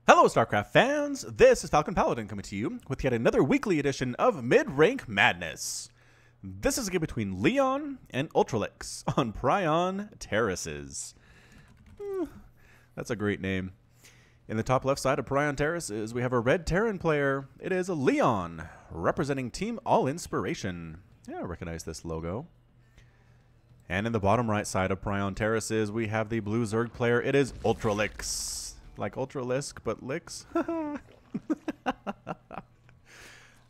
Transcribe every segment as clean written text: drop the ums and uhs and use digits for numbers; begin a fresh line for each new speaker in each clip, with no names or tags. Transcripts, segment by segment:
Hello, StarCraft fans! This is Falcon Paladin coming to you with yet another weekly edition of Mid-Rank Madness. This is a game between Leon and UltraLicks on Prion Terraces. That's a great name. In the top left side of Prion Terraces, we have a red Terran player. It is Leon, representing Team All Inspiration. Yeah, I recognize this logo. And in the bottom right side of Prion Terraces, we have the blue Zerg player. It is UltraLicks. Like UltraLisk, but Licks.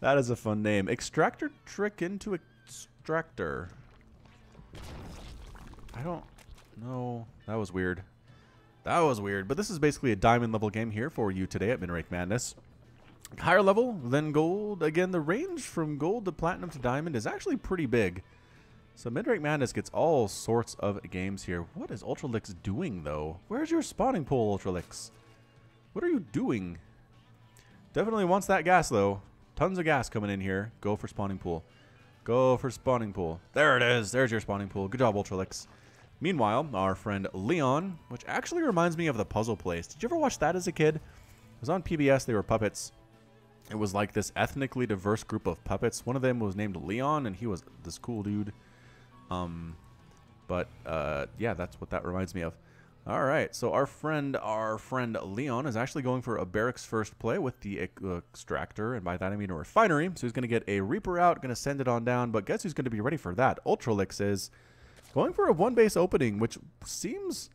That is a fun name. Extractor trick into extractor. I don't know. That was weird. That was weird. But this is basically a diamond level game here for you today at Midrank Madness. Higher level than gold. Again, the range from gold to platinum to diamond is actually pretty big. So Midrank Madness gets all sorts of games here. What is UltraLicks doing, though? Where's your spawning pool, UltraLicks? What are you doing? Definitely wants that gas, though. Tons of gas coming in here. Go for spawning pool. Go for spawning pool. There it is. There's your spawning pool. Good job, UltraLicks. Meanwhile, our friend Leon, which actually reminds me of the puzzle place. Did you ever watch that as a kid? It was on PBS. They were puppets. It was like this ethnically diverse group of puppets. One of them was named Leon, and he was this cool dude. Yeah, that's what that reminds me of. All right, so our friend Leon is actually going for a barracks first play with the extractor, and by that I mean a refinery. So he's going to get a Reaper out, going to send it on down, but guess who's going to be ready for that? UltraLicks is going for a one-base opening, which seems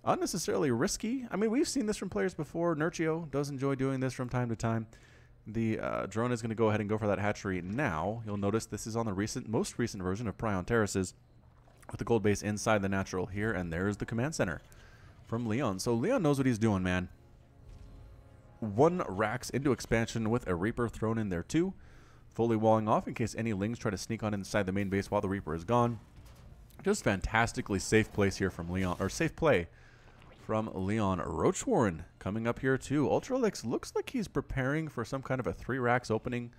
unnecessarily risky. I mean, we've seen this from players before. Nurchio does enjoy doing this from time to time. The drone is going to go ahead and go for that hatchery now. You'll notice this is on the most recent version of Prion Terraces with the gold base inside the natural here, and there's the command center from Leon. So Leon knows what he's doing, man. One racks into expansion with a Reaper thrown in there too, fully walling off in case any Lings try to sneak on inside the main base while the Reaper is gone. Just fantastically safe place here from Leon, or safe play from Leon. Roach Warren coming up here too. UltraLicks looks like he's preparing for some kind of a 3 racks opening,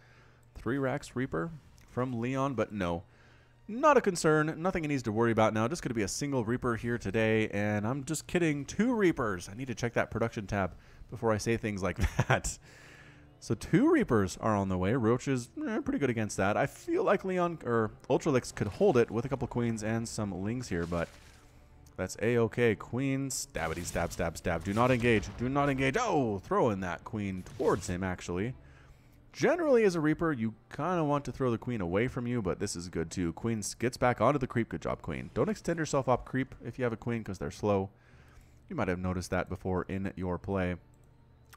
3 racks Reaper from Leon, but no. Not a concern. Nothing he needs to worry about now. Just going to be a single Reaper here today. And I'm just kidding. 2 Reapers. I need to check that production tab before I say things like that. So 2 Reapers are on the way. Roach is pretty good against that. I feel like Leon or UltraLicks could hold it with a couple Queens and some Lings here, but that's A-okay. Queen, stabbity, stab, stab, stab. Do not engage. Do not engage. Oh, throwing that Queen towards him, actually. Generally, as a Reaper, you kind of want to throw the Queen away from you, but this is good too. Queen gets back onto the creep. Good job, Queen. Don't extend yourself up creep if you have a Queen because they're slow. You might have noticed that before in your play.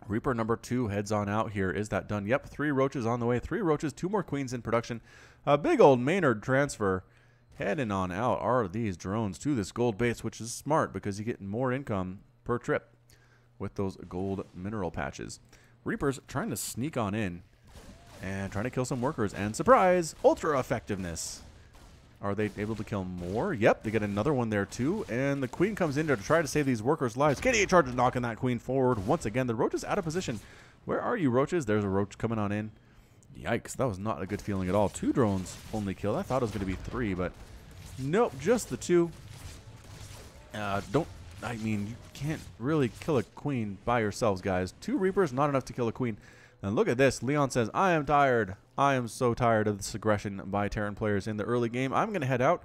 Reaper number 2 heads on out here. Is that done? Yep, 3 Roaches on the way. 3 Roaches, 2 more Queens in production. A big old Maynard transfer. Heading on out are these drones to this gold base, which is smart because you get more income per trip with those gold mineral patches. Reapers trying to sneak on in and trying to kill some workers. And surprise, ultra effectiveness. Are they able to kill more? Yep, they get another one there too. And the Queen comes in there to try to save these workers' lives. KDA charges knocking that Queen forward. Once again, the Roach is out of position. Where are you, Roaches? There's a Roach coming on in. Yikes, that was not a good feeling at all. 2 drones only killed. I thought it was going to be 3, but nope, just the 2. I mean, you can't really kill a Queen by yourselves, guys. 2 Reapers, not enough to kill a Queen. And look at this. Leon says, I am tired. I am so tired of this aggression by Terran players in the early game. I'm going to head out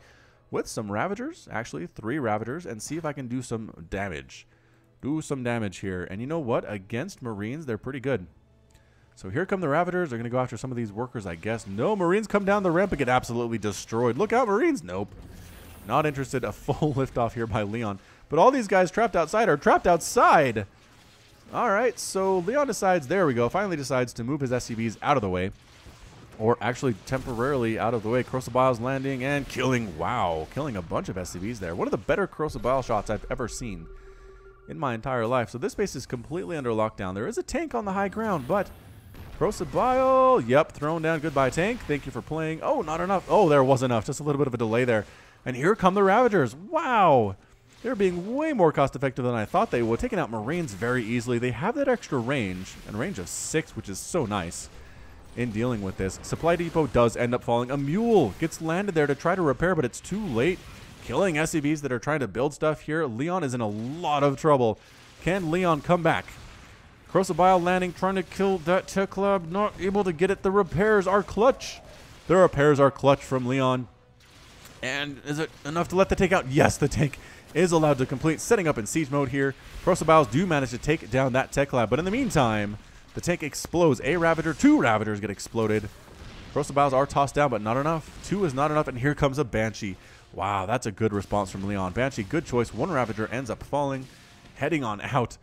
with some Ravagers, actually 3 Ravagers, and see if I can do some damage. Do some damage here. And you know what? Against Marines, they're pretty good. So here come the Ravagers. They're going to go after some of these workers, I guess. No, Marines come down the ramp and get absolutely destroyed. Look out, Marines. Nope. Not interested. A full liftoff here by Leon. But all these guys trapped outside are trapped outside. All right, so Leon decides, there we go, finally decides to move his SCVs out of the way. Or actually temporarily out of the way. Corrosive Bile's landing and killing, wow, killing a bunch of SCVs there. One of the better Corrosive Bile shots I've ever seen in my entire life. So this base is completely under lockdown. There is a tank on the high ground, but Corrosive Bile, yep, thrown down. Goodbye, tank. Thank you for playing. Oh, not enough. Oh, there was enough. Just a little bit of a delay there. And here come the Ravagers. Wow. They're being way more cost-effective than I thought they would, taking out Marines very easily. They have that extra range, and range of 6, which is so nice in dealing with this. Supply depot does end up falling. A mule gets landed there to try to repair, but it's too late. Killing SCVs that are trying to build stuff here. Leon is in a lot of trouble. Can Leon come back Crocobile landing, trying to kill that tech lab, not able to get it. The repairs are clutch. The repairs are clutch from Leon. And is it enough to let the tank out? Yes, the tank is allowed to complete, setting up in siege mode here. Crocobiles do manage to take down that tech lab, but in the meantime, the tank explodes. A Ravager, 2 Ravagers get exploded. Crocobiles are tossed down, but not enough. 2 is not enough, and here comes a Banshee. Wow, that's a good response from Leon. Banshee, good choice. 1 Ravager ends up falling, heading on out.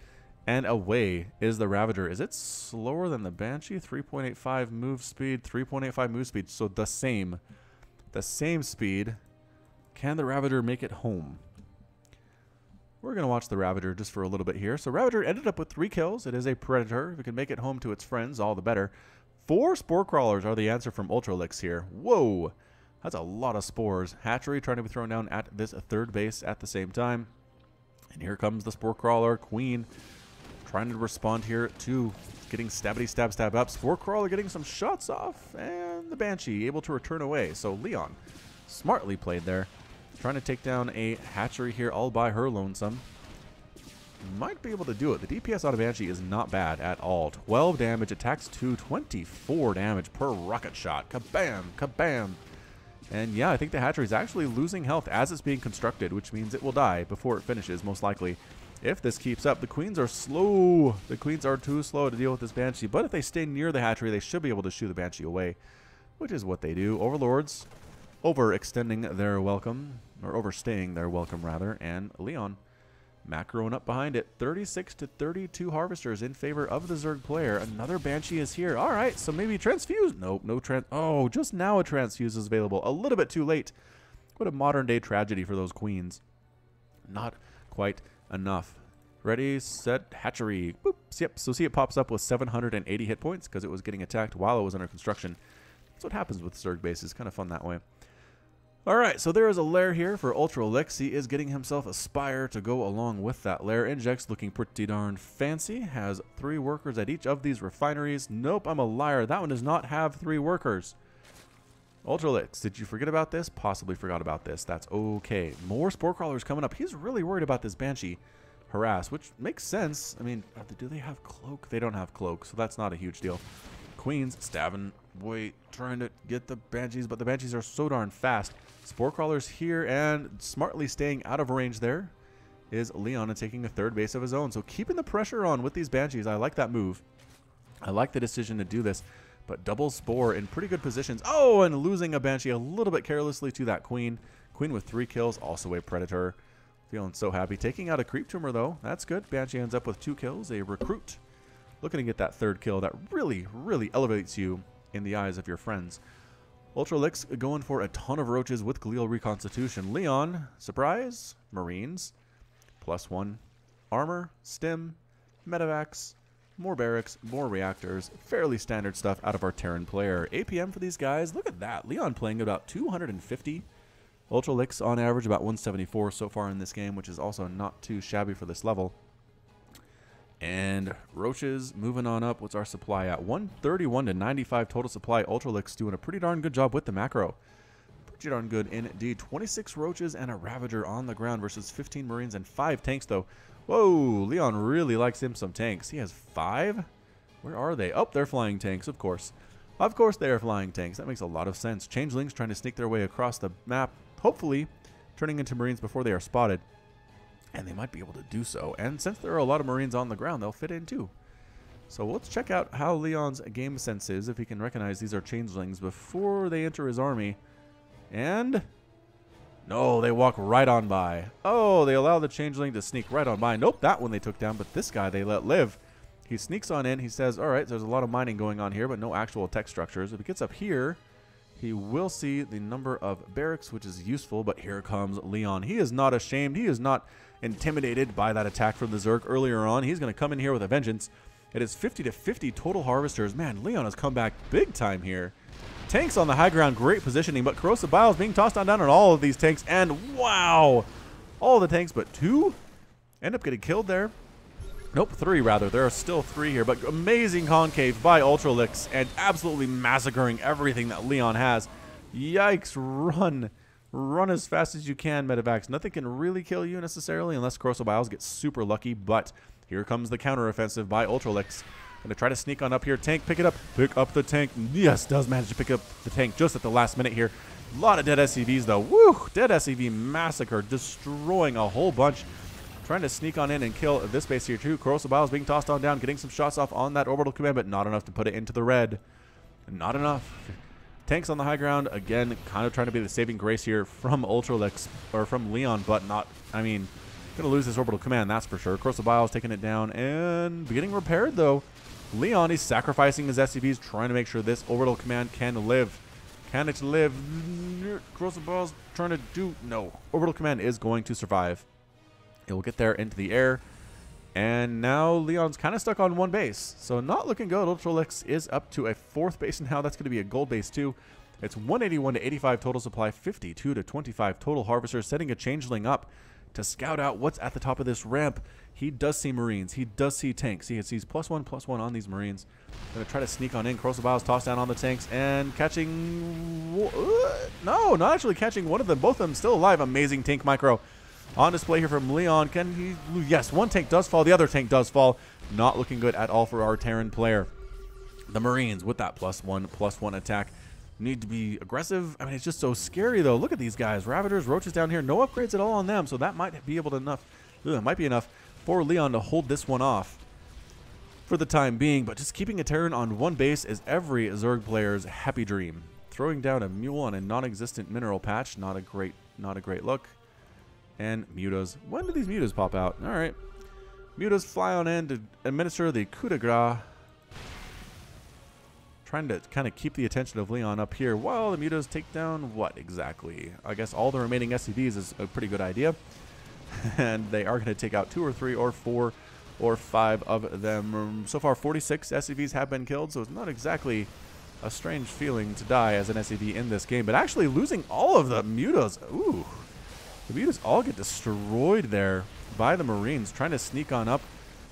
And away is the Ravager. Is it slower than the Banshee? 3.85 move speed, 3.85 move speed. So the same speed. Can the Ravager make it home? We're going to watch the Ravager just for a little bit here. So Ravager ended up with 3 kills. It is a Predator. If it can make it home to its friends, all the better. 4 Spore Crawlers are the answer from UltraLicks here. Whoa! That's a lot of spores. Hatchery trying to be thrown down at this 3rd base at the same time. And here comes the Spore Crawler. Queen trying to respond here to getting stabbity stab stab up. Spore Crawler getting some shots off, and the Banshee able to return away. So Leon smartly played there, trying to take down a hatchery here all by her lonesome. Might be able to do it. The DPS on a Banshee is not bad at all. 12 damage, attacks 2, 24 damage per rocket shot. Kabam, kabam. And yeah, I think the hatchery is actually losing health as it's being constructed, which means it will die before it finishes, most likely. If this keeps up, the queens are slow. The queens are too slow to deal with this Banshee. But if they stay near the hatchery, they should be able to shoo the Banshee away, which is what they do. Overlords overextending their welcome, or overstaying their welcome, rather. And Leon macroing up behind it. 36 to 32 harvesters in favor of the Zerg player. Another Banshee is here. All right, so maybe transfuse. Nope, no trans. Oh, just now a transfuse is available. A little bit too late. What a modern day tragedy for those queens. Not quite enough. Ready, set, hatchery. Boop. Yep, so see it pops up with 780 hit points because it was getting attacked while it was under construction. That's what happens with Zerg bases. Kind of fun that way. Alright, so there is a lair here for UltraLicks. He is getting himself a spire to go along with that lair. Inject's looking pretty darn fancy. Has 3 workers at each of these refineries. Nope, I'm a liar. That one does not have 3 workers. UltraLicks, did you forget about this? Possibly forgot about this. That's okay. More Spore Crawlers coming up. He's really worried about this Banshee harass, which makes sense. I mean, do they have Cloak? They don't have Cloak, so that's not a huge deal. Queens stabbing, trying to get the Banshees, but the Banshees are so darn fast. Spore Crawlers here, and smartly staying out of range there is Leon and taking a 3rd base of his own. So keeping the pressure on with these Banshees. I like that move. I like the decision to do this. But double Spore in pretty good positions. Oh, and losing a Banshee a little bit carelessly to that Queen. Queen with 3 kills, also a Predator. Feeling so happy. Taking out a Creep Tumor, though. That's good. Banshee ends up with 2 kills. A Recruit. Looking to get that 3rd kill. That really, really elevates you in the eyes of your friends. UltraLicks going for a ton of roaches with Glial Reconstitution. Leon, surprise, Marines. +1 armor, stim, medevacs. More barracks, more reactors, fairly standard stuff out of our Terran player. APM for these guys, look at that. Leon playing about 250. UltraLicks on average about 174 so far in this game, which is also not too shabby for this level. And roaches moving on up. What's our supply at? 131 to 95 total supply. UltraLicks doing a pretty darn good job with the macro. Pretty darn good indeed. 26 roaches and a Ravager on the ground versus 15 Marines and 5 tanks though. Whoa, Leon really likes him some tanks. He has 5? Where are they? Oh, they're flying tanks, of course. Of course they are flying tanks. That makes a lot of sense. Changelings trying to sneak their way across the map, hopefully turning into Marines before they are spotted. And they might be able to do so. And since there are a lot of Marines on the ground, they'll fit in too. So let's check out how Leon's game sense is, if he can recognize these are Changelings before they enter his army. And no, they walk right on by. Oh, they allow the Changeling to sneak right on by. Nope, that one they took down, but this guy they let live. He sneaks on in. He says, all right, there's a lot of mining going on here, but no actual tech structures. If he gets up here, he will see the number of barracks, which is useful, but here comes Leon. He is not ashamed. He is not intimidated by that attack from the Zerg earlier on. He's going to come in here with a vengeance. It is 50 to 50 total harvesters. Man, Leon has come back big time here. Tanks on the high ground, great positioning, but Corrosive Bile is being tossed on down on all of these tanks, and wow! All the tanks but 2 end up getting killed there. Nope, 3 rather. There are still 3 here, but amazing concave by UltraLicks and absolutely massacring everything that Leon has. Yikes, run. Run as fast as you can, Medevacs. Nothing can really kill you necessarily unless Corrosive Biles get super lucky, but Here comes the counteroffensive by UltraLicks. Going to try to sneak on up here. Tank, pick it up. Pick up the tank. Yes, does manage to pick up the tank just at the last minute here. A lot of dead SCVs, though. Woo! Dead SCV massacre, destroying a whole bunch. Trying to sneak on in and kill this base here, too. Corrosive Biles being tossed on down, getting some shots off on that orbital command, but not enough to put it into the red. Not enough. Tanks on the high ground, again, kind of trying to be the saving grace here from UltraLicks, or from Leon, but not, I mean, going to lose this orbital command, that's for sure. Corrosive Biles taking it down and getting repaired, though. Leon is sacrificing his SCVs, trying to make sure this orbital command can live. Can it live? Corrosive Biles trying to do, no. Orbital command is going to survive. It will get there into the air. And now Leon's kind of stuck on one base. So not looking good. UltraLicks is up to a 4th base now. That's going to be a gold base too. It's 181 to 85 total supply, 52 to 25 total harvesters, setting a changeling up to scout out what's at the top of this ramp. He does see Marines. He does see tanks. He sees +1/+1 on these Marines. Going to try to sneak on in. Corrosive Biles tossed down on the tanks and catching... no, not actually catching one of them. Both of them still alive. Amazing tank micro. On display here from Leon. Can he? Yes, one tank does fall. The other tank does fall. Not looking good at all for our Terran player. The Marines with that +1/+1 attack need to be aggressive. I mean, it's just so scary, though. Look at these guys. Ravagers, Roaches down here. No upgrades at all on them, so that might be able to might be enough for Leon to hold this one off for the time being. But just keeping a Terran on one base is every Zerg player's happy dream. Throwing down a mule on a non-existent mineral patch. Not a great look. And mutas. When do these mutas pop out? All right. Mutas fly on in to administer the coup de grace. Trying to kind of keep the attention of Leon up here while the mutas take down what exactly? I guess all the remaining SCVs is a pretty good idea. And they are going to take out 2 or 3 or 4 or 5 of them. So far, 46 SCVs have been killed, so it's not exactly a strange feeling to die as an SCV in this game. But actually losing all of the mutas. Ooh. The mutas all get destroyed there by the Marines, trying to sneak on up.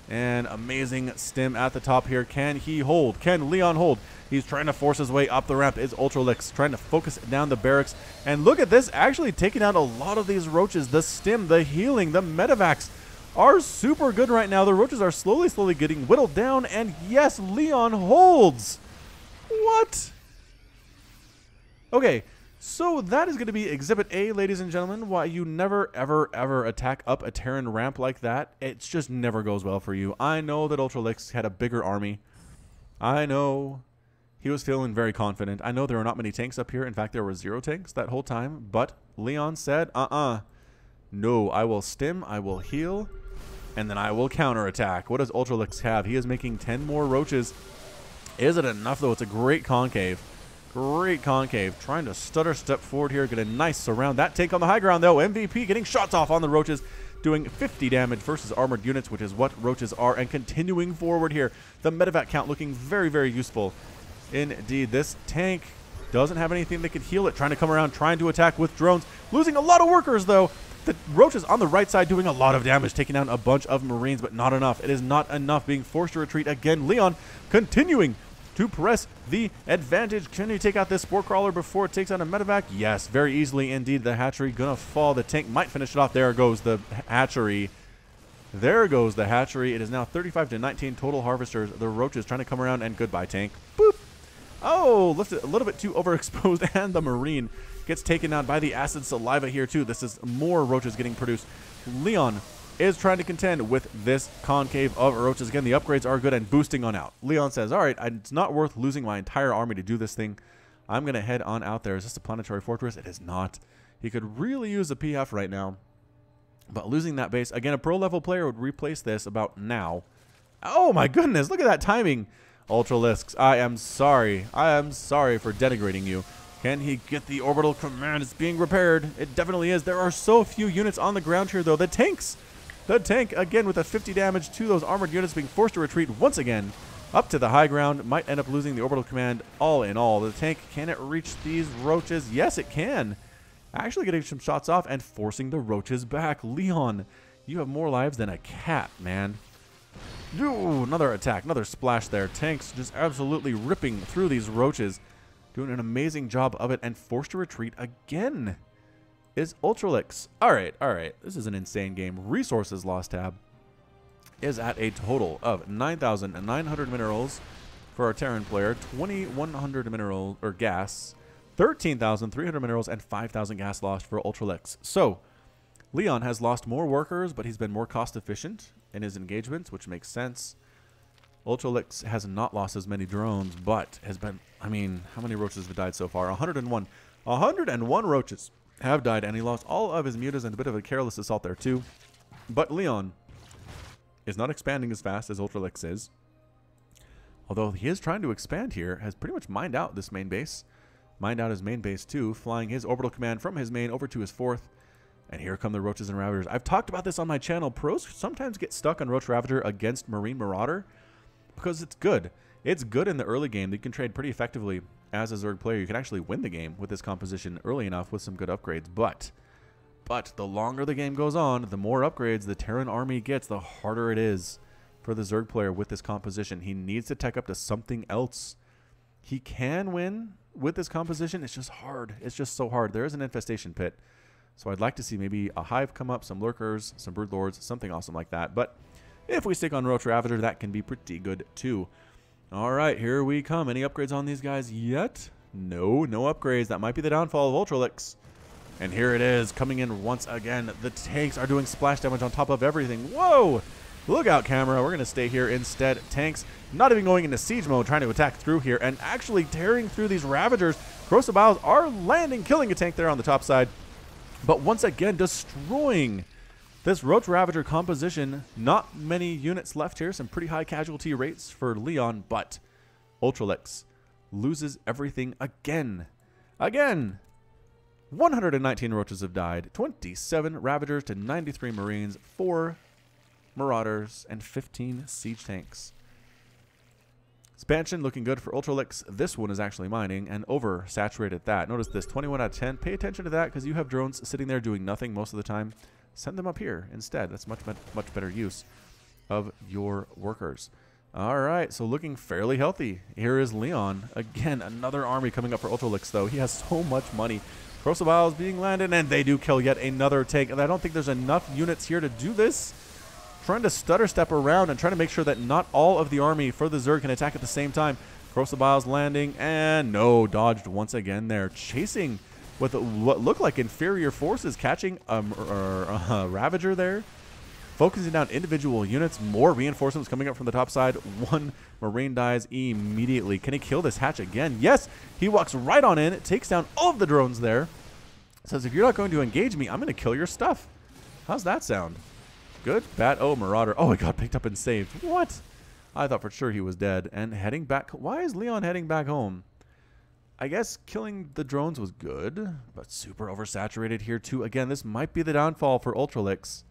And amazing stim at the top here. Can he hold? Can Leon hold? He's trying to force his way up the ramp. Is UltraLicks trying to focus down the barracks. And look at this, actually taking out a lot of these Roaches. The stim, the healing, the medevacs are super good right now. The Roaches are slowly getting whittled down. And yes, Leon holds. What? Okay. So that is going to be Exhibit A, ladies and gentlemen. Why you never, ever attack up a Terran ramp like that. It just never goes well for you. I know that UltraLicks had a bigger army. I know he was feeling very confident. I know there were not many tanks up here. In fact, there were 0 tanks that whole time. But Leon said, no, I will stim, I will heal, and then I will counterattack. What does UltraLicks have? He is making 10 more Roaches. Is it enough, though? It's a great concave. Great concave. Trying to stutter step forward here. Get a nice surround. That tank on the high ground, though. MVP getting shots off on the Roaches. Doing 50 damage versus armored units, which is what Roaches are. And continuing forward here. The medevac count looking very useful. Indeed, this tank doesn't have anything that could heal it. Trying to come around, trying to attack with drones. Losing a lot of workers, though. The Roaches on the right side doing a lot of damage. Taking down a bunch of Marines, but not enough. It is not enough. Being forced to retreat again. Leon continuing to press the advantage. Can he take out this Spore Crawler before it takes out a medevac? Yes, very easily indeed. The hatchery gonna fall. The tank might finish it off. There goes the hatchery. There goes the hatchery. It is now 35 to 19 total harvesters. The Roaches trying to come around, and goodbye, tank. Boop. Oh, lifted a little bit too overexposed, and the Marine gets taken out by the acid saliva here too. This is more Roaches getting produced. Leon is trying to contend with this concave of Roaches. Again, the upgrades are good and boosting on out. Leon says, all right, it's not worth losing my entire army to do this thing. I'm going to head on out there. Is this a planetary fortress? It is not. He could really use a PF right now. But losing that base, again, a pro level player would replace this about now. Oh my goodness, look at that timing. UltraLicks, I am sorry. I am sorry for denigrating you. Can he get the orbital command? It's being repaired. It definitely is. There are so few units on the ground here, though. The tanks. The tank, again, with a 50 damage to those armored units, being forced to retreat once again up to the high ground. Might end up losing the orbital command all in all. The tank, can it reach these Roaches? Yes, it can. Actually getting some shots off and forcing the Roaches back. Leon, you have more lives than a cat, man. Ooh, another attack, another splash there. Tanks just absolutely ripping through these Roaches. Doing an amazing job of it and forced to retreat again. Is UltraLicks. All right. This is an insane game. Resources lost tab. is at a total of 9,900 minerals for our Terran player, 2,100 mineral or gas, 13,300 minerals, and 5,000 gas lost for UltraLicks. So Leon has lost more workers, but he's been more cost efficient in his engagements, which makes sense. UltraLicks has not lost as many drones, but has been, I mean, how many roaches have died so far? 101. 101 roaches have died, and he lost all of his mutas and a bit of a careless assault there too. But Leon is not expanding as fast as UltraLicks is. Although he is trying to expand here, has pretty much mined out this main base. Mined out his main base too, flying his orbital command from his main over to his fourth. And here come the Roaches and Ravagers. I've talked about this on my channel. Pros sometimes get stuck on Roach Ravager against Marine Marauder because it's good. It's good in the early game. You can trade pretty effectively as a Zerg player. You can actually win the game with this composition early enough with some good upgrades. But the longer the game goes on, the more upgrades the Terran army gets, the harder it is for the Zerg player with this composition. He needs to tech up to something else. He can win with this composition. It's just hard. It's just so hard. There is an infestation pit. So I'd like to see maybe a hive come up, some lurkers, some broodlords, something awesome like that. But if we stick on Roach Ravager, that can be pretty good too. All right, here we come. Any upgrades on these guys yet? No upgrades. That might be the downfall of UltraLicks. And here it is, coming in once again. The tanks are doing splash damage on top of everything. Whoa! Look out, camera. We're going to stay here instead. Tanks not even going into siege mode, trying to attack through here and actually tearing through these Ravagers. Corrosive Biles are landing, killing a tank there on the top side. But once again, destroying this Roach Ravager composition. Not many units left here. Some pretty high casualty rates for Leon, but UltraLicks loses everything again. 119 Roaches have died. 27 Ravagers to 93 Marines. 4 Marauders, and 15 siege tanks. Expansion looking good for UltraLicks. This one is actually mining and oversaturated that. Notice this, 21 out of 10. Pay attention to that because you have drones sitting there doing nothing most of the time. Send them up here instead. That's much better use of your workers. All right, so looking fairly healthy. Here is Leon. Again, another army coming up for UltraLicks, though. He has so much money. Corrosive Biles being landed, and they do kill yet another tank. And I don't think there's enough units here to do this. Trying to stutter step around and trying to make sure that not all of the army for the Zerg can attack at the same time. Corrosive Biles landing, and no, dodged once again there. Chasing with what looked like inferior forces, catching a Ravager there. Focusing down individual units. More reinforcements coming up from the top side. One Marine dies immediately. Can he kill this hatch again? Yes, he walks right on in, takes down all of the drones there. Says, if you're not going to engage me, I'm going to kill your stuff. How's that sound? Good, bad. Oh, Marauder. Oh, he got picked up and saved. What? I thought for sure he was dead. And heading back. Why is Leon heading back home? I guess killing the drones was good, but super oversaturated here too. Again, this might be the downfall for UltraLicks.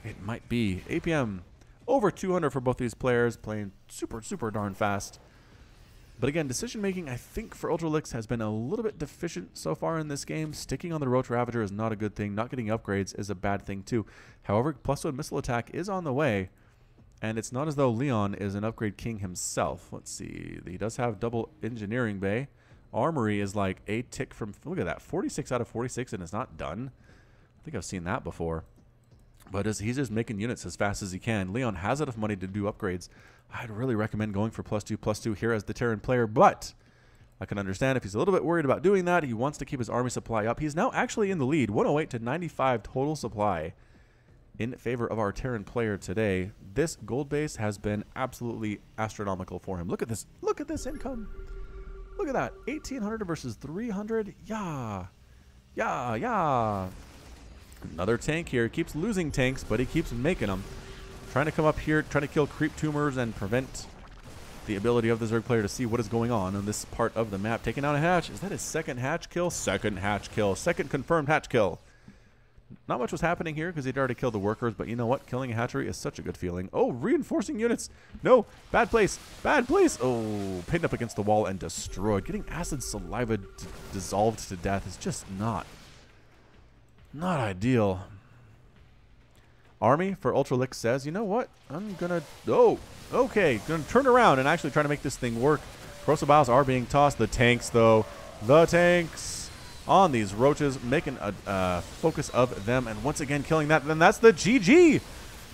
It might be. APM over 200 for both these players, playing super darn fast. But again, decision making, I think, for UltraLicks has been a little bit deficient so far in this game. Sticking on the Roach Ravager is not a good thing. Not getting upgrades is a bad thing too. However, +1 missile attack is on the way. And it's not as though Leon is an upgrade king himself. Let's see. He does have double engineering bay. Armory is like a tick from, look at that, 46 out of 46, and it's not done. I think I've seen that before. But he's just making units as fast as he can. Leon has enough money to do upgrades. I'd really recommend going for +2/+2 here as the Terran player, but I can understand if he's a little bit worried about doing that. He wants to keep his army supply up. He's now actually in the lead, 108 to 95 total supply in favor of our Terran player today. This gold base has been absolutely astronomical for him. Look at this. Look at this income. Look at that. 1,800 versus 300. Yeah. Another tank here. Keeps losing tanks, but he keeps making them. Trying to come up here, trying to kill creep tumors and prevent the ability of the Zerg player to see what is going on in this part of the map. Taking out a hatch. Is that his second hatch kill? Second hatch kill. Second confirmed hatch kill. Not much was happening here because he'd already killed the workers, but you know what? Killing a hatchery is such a good feeling. Oh, reinforcing units. No, bad place. Bad place. Oh, pinned up against the wall and destroyed. Getting acid saliva dissolved to death is just not ideal. Army for UltraLicks says, you know what? I'm going to, okay, going to turn around and actually try to make this thing work. Corrosive Biles are being tossed. The tanks, though. The tanks on these roaches, making a focus of them, and once again killing that. Then that's the GG.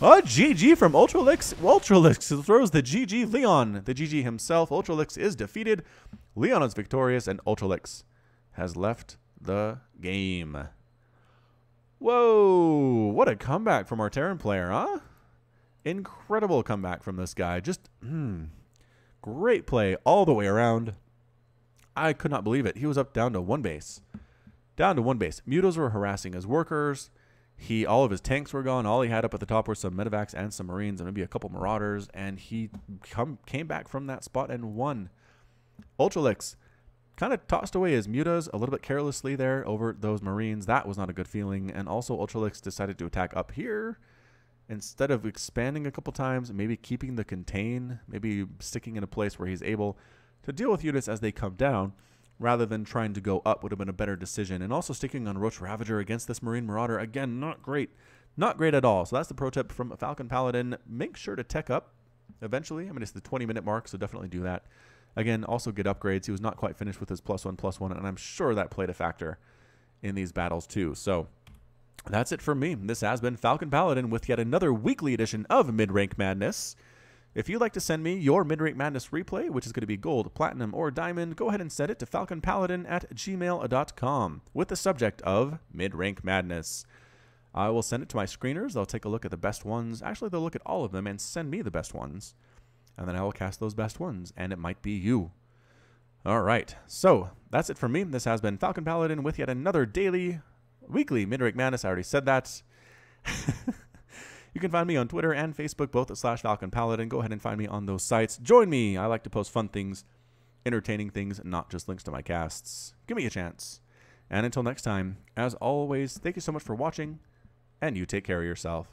Oh, GG from UltraLicks. UltraLicks throws the GG Leon. The GG himself. UltraLicks is defeated. Leon is victorious, and UltraLicks has left the game. Whoa. What a comeback from our Terran player, huh? Incredible comeback from this guy. Just, great play all the way around. I could not believe it. He was up down to 1 base. Down to 1 base. Mutos were harassing his workers. All of his tanks were gone. All he had up at the top were some medevacs and some marines and maybe a couple marauders. And he came back from that spot and won. UltraLicks kind of tossed away his mutas a little bit carelessly there over those marines. That was not a good feeling. And also UltraLicks decided to attack up here. Instead of expanding a couple times, maybe keeping the contain, maybe sticking in a place where he's able to deal with units as they come down, rather than trying to go up would have been a better decision. And also sticking on Roach Ravager against this Marine Marauder, again, not great. Not great at all. So that's the pro tip from Falcon Paladin. Make sure to tech up eventually. I mean, it's the 20-minute mark, so definitely do that. Again, also get upgrades. He was not quite finished with his +1/+1, and I'm sure that played a factor in these battles too. So that's it from me. This has been Falcon Paladin with yet another weekly edition of Midrank Madness. If you'd like to send me your Midrank Madness replay, which is going to be gold, platinum, or diamond, go ahead and send it to falconpaladin@gmail.com with the subject of Midrank Madness. I will send it to my screeners. They'll take a look at the best ones. Actually, they'll look at all of them and send me the best ones. And then I will cast those best ones, and it might be you. All right, so that's it from me. This has been Falcon Paladin with yet another weekly Midrank Madness. I already said that. You can find me on Twitter and Facebook, both at /Falcon Paladin. Go ahead and find me on those sites. Join me. I like to post fun things, entertaining things, not just links to my casts. Give me a chance. And until next time, as always, thank you so much for watching, and you take care of yourself.